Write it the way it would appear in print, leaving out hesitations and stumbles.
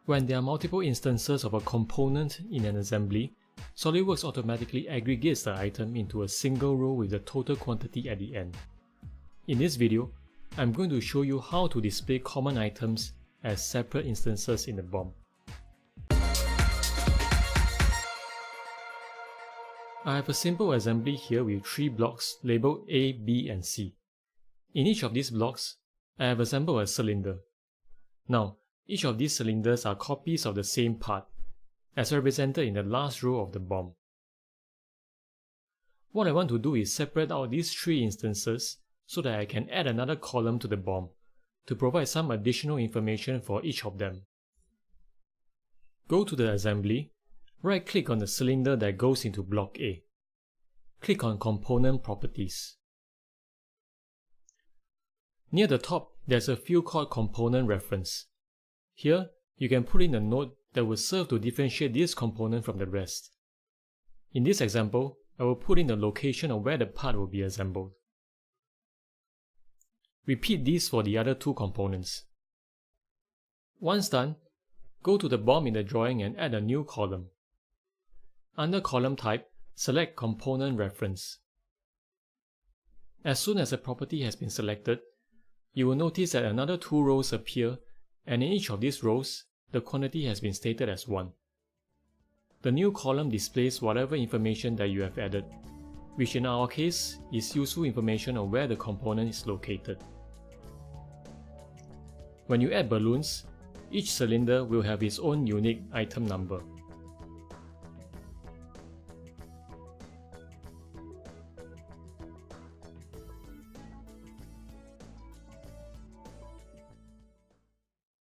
When there are multiple instances of a component in an assembly, Solidworks automatically aggregates the item into a single row with the total quantity at the end. In this video, I'm going to show you how to display common items as separate instances in the BOM. I have a simple assembly here with 3 blocks labelled A, B and C. In each of these blocks, I have assembled a cylinder. Now, each of these cylinders are copies of the same part, as represented in the last row of the BOM. What I want to do is separate out these 3 instances so that I can add another column to the BOM to provide some additional information for each of them. Go to the assembly, right-click on the cylinder that goes into block A. Click on Component Properties. Near the top, there's a field called Component Reference. Here, you can put in a note that will serve to differentiate this component from the rest. In this example, I will put in the location of where the part will be assembled. Repeat this for the other 2 components. Once done, go to the BOM in the drawing and add a new column. Under column type, select Component Reference. As soon as a property has been selected, you will notice that another 2 rows appear, and in each of these rows, the quantity has been stated as 1. The new column displays whatever information that you have added, which in our case is useful information on where the component is located. When you add balloons, each cylinder will have its own unique item number.